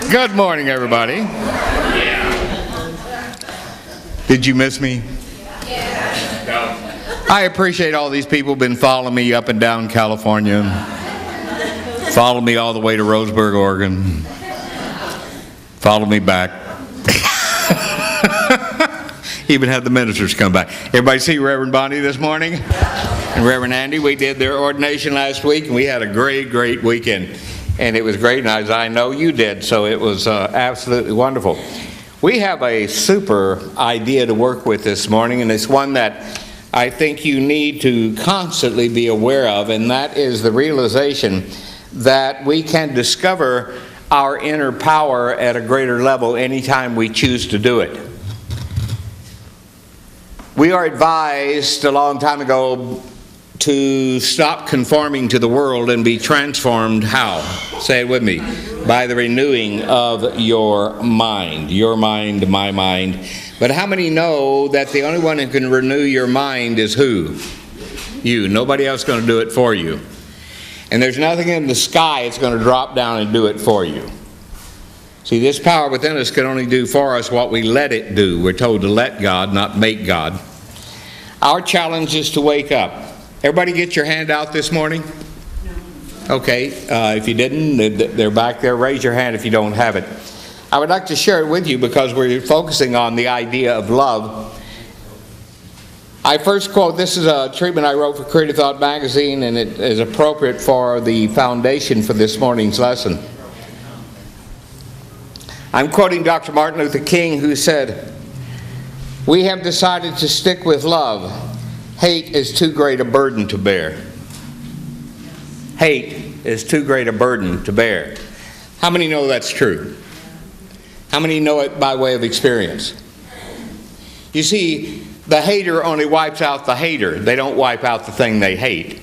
Good morning, everybody. Did you miss me? I appreciate all these people who've been following me up and down California. Followed me all the way to Roseburg, Oregon. Followed me back. Even had the ministers come back. Everybody see Reverend Bonnie this morning? And Reverend Andy, we did their ordination last week, and we had a great weekend. And it was great, and as I know you did, so it was absolutely wonderful. We have a super idea to work with this morning, and it's one that I think you need to constantly be aware of, and that is the realization that we can discover our inner power at a greater level anytime we choose to do it. We are advised a long time ago to stop conforming to the world and be transformed. How? Say it with me. By the renewing of your mind. Your mind, my mind. But how many know that the only one who can renew your mind is who? You. Nobody else is going to do it for you. And there's nothing in the sky that's going to drop down and do it for you. See, this power within us can only do for us what we let it do. We're told to let God, not make God. Our challenge is to wake up. Everybody get your hand out this morning? Okay, if you didn't, they're back there. Raise your hand if you don't have it. I would like to share it with you because we're focusing on the idea of love. I first quote, this is a treatment I wrote for Creative Thought magazine, and it is appropriate for the foundation for this morning's lesson. I'm quoting Dr. Martin Luther King, who said, "We have decided to stick with love. Hate is too great a burden to bear." Hate is too great a burden to bear. How many know that's true? How many know it by way of experience? You see, the hater only wipes out the hater. They don't wipe out the thing they hate.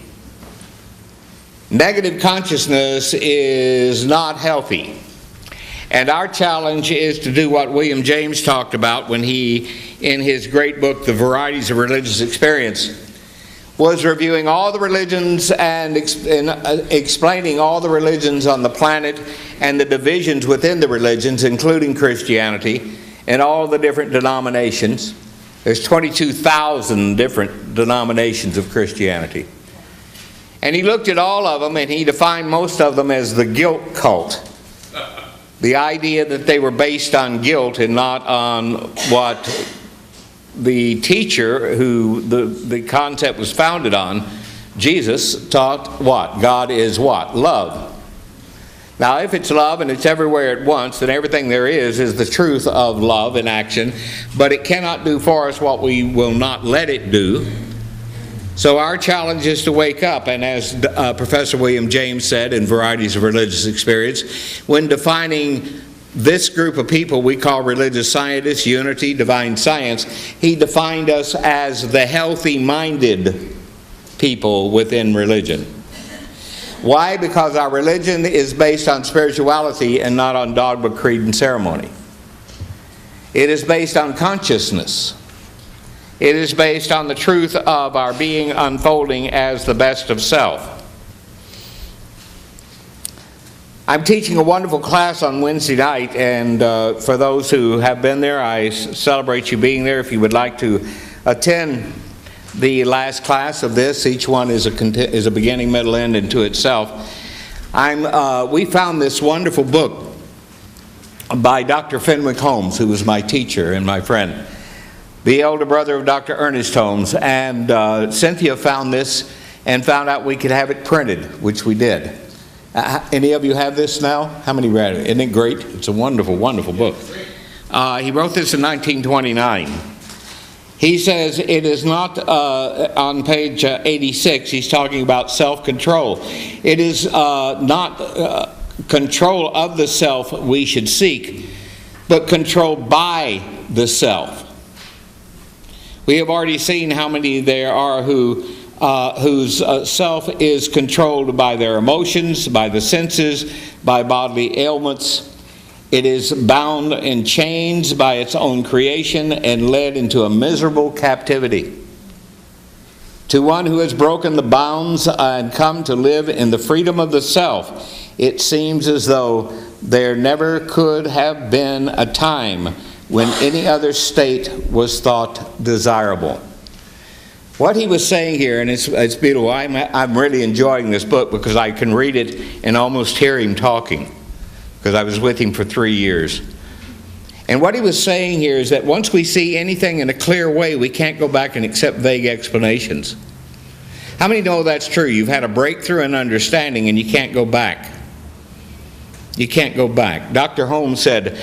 Negative consciousness is not healthy. And our challenge is to do what William James talked about when he, in his great book, The Varieties of Religious Experience, was reviewing all the religions and explaining all the religions on the planet and the divisions within the religions, including Christianity, and all the different denominations. There's 22,000 different denominations of Christianity. And he looked at all of them, and he defined most of them as the guilt cult. The idea that they were based on guilt and not on what the teacher who the concept was founded on, Jesus, taught what? God is what? Love. Now, if it's love and it's everywhere at once, then everything there is the truth of love in action, but it cannot do for us what we will not let it do. So our challenge is to wake up, and as Professor William James said in Varieties of Religious Experience, when defining this group of people we call religious scientists, unity, divine science, he defined us as the healthy-minded people within religion. Why? Because our religion is based on spirituality and not on dogma, creed, and ceremony. It is based on consciousness. It is based on the truth of our being unfolding as the best of self. I'm teaching a wonderful class on Wednesday night, and for those who have been there, I celebrate you being there. If you would like to attend the last class of this, each one is a beginning, middle, end into itself. We found this wonderful book by Dr. Fenwick Holmes, who was my teacher and my friend, the elder brother of Dr. Ernest Holmes, and Cynthia found this and found out we could have it printed, which we did. Any of you have this now? How many read it? Isn't it great? It's a wonderful, wonderful book. He wrote this in 1929. He says it is not, on page 86, he's talking about self-control. It is not control of the self we should seek, but control by the self. We have already seen how many there are whose self is controlled by their emotions, by the senses, by bodily ailments. It is bound in chains by its own creation and led into a miserable captivity. To one who has broken the bounds and come to live in the freedom of the self, it seems as though there never could have been a time when any other state was thought desirable. What he was saying here, and it's beautiful, I'm really enjoying this book because I can read it and almost hear him talking, because I was with him for 3 years. And what he was saying here is that once we see anything in a clear way, we can't go back and accept vague explanations. How many know that's true? You've had a breakthrough in understanding and you can't go back. You can't go back. Dr. Holmes said,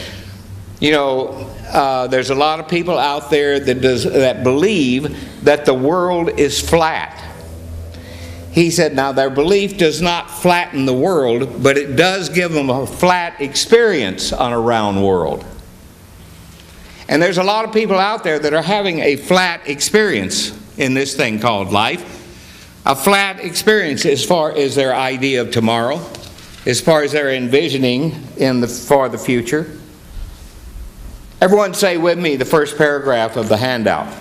there's a lot of people out there that believe that the world is flat. He said, now their belief does not flatten the world, but it does give them a flat experience on a round world. And there's a lot of people out there that are having a flat experience in this thing called life. A flat experience as far as their idea of tomorrow, as far as their envisioning for the future. Everyone say with me the first paragraph of the handout.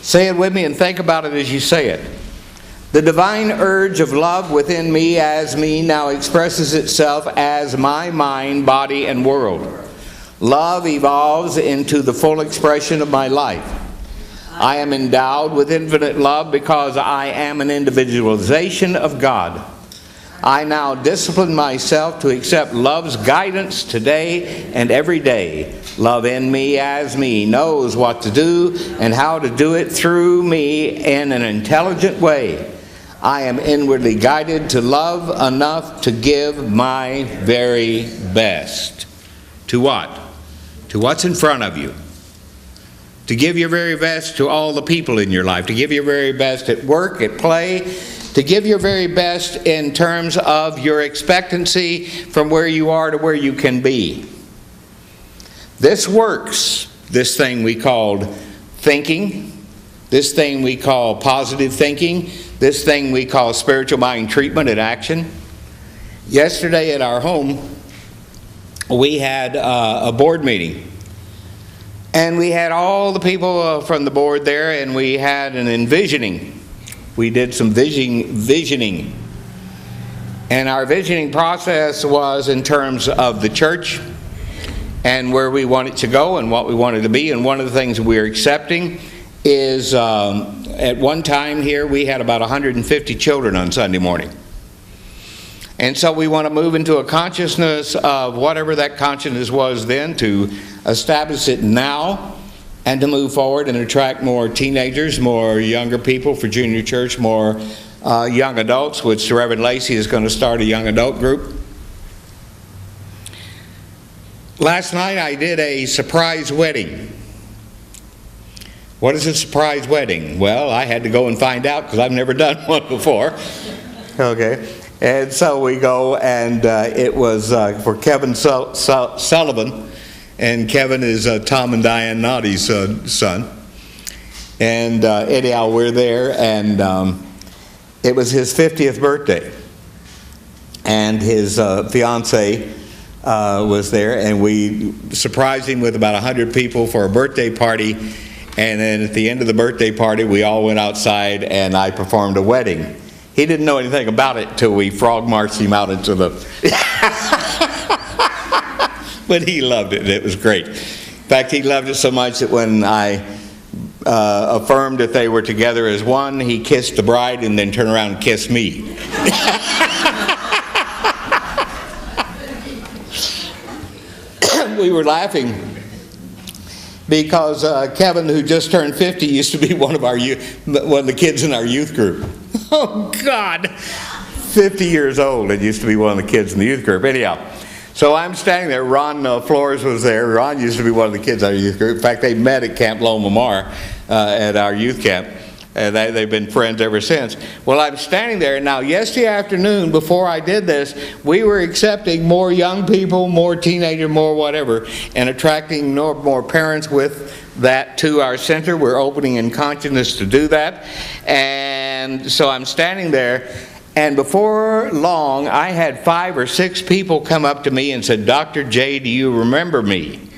Say it with me and think about it as you say it. The divine urge of love within me as me now expresses itself as my mind, body, and world. Love evolves into the full expression of my life. I am endowed with infinite love because I am an individualization of God. I now discipline myself to accept love's guidance today and every day. Love in me as me knows what to do and how to do it through me in an intelligent way. I am inwardly guided to love enough to give my very best. To what? To what's in front of you. To give your very best to all the people in your life. To give your very best at work, at play. To give your very best in terms of your expectancy from where you are to where you can be. This works, this thing we called thinking, this thing we call positive thinking, this thing we call spiritual mind treatment and action. Yesterday at our home, we had a board meeting. And we had all the people from the board there, and we had an envisioning. We did some visioning. And our visioning process was in terms of the church and where we want it to go and what we want it to be. And one of the things we're accepting is at one time here we had about 150 children on Sunday morning. And so we want to move into a consciousness of whatever that consciousness was then, to establish it now and to move forward and attract more teenagers, more younger people for junior church, more young adults, which the Reverend Lacey is going to start a young adult group. Last night I did a surprise wedding. What is a surprise wedding? Well, I had to go and find out because I've never done one before. Okay. And so we go, and it was for Kevin Sullivan, and Kevin is Tom and Diane Naughty's son. And anyhow, we're there, and it was his 50th birthday. And his fiancée was there, and we surprised him with about 100 people for a birthday party. And then at the end of the birthday party, we all went outside, and I performed a wedding. He didn't know anything about it till we frog marched him out into the... But he loved it. It was great. In fact, he loved it so much that when I affirmed that they were together as one, he kissed the bride and then turned around and kissed me. We were laughing because Kevin, who just turned 50, used to be one of the kids in our youth group. Oh, God. 50 years old, and used to be one of the kids in the youth group. Anyhow, so I'm standing there. Ron Flores was there. Ron used to be one of the kids in our youth group. In fact, they met at Camp Loma Mar at our youth camp. And they've been friends ever since. Well, I'm standing there. Now, yesterday afternoon, before I did this, we were accepting more young people, more teenagers, more whatever, and attracting more parents with that to our center. We're opening in consciousness to do that. And so I'm standing there, and before long, I had 5 or 6 people come up to me and said, "Dr. J, do you remember me?"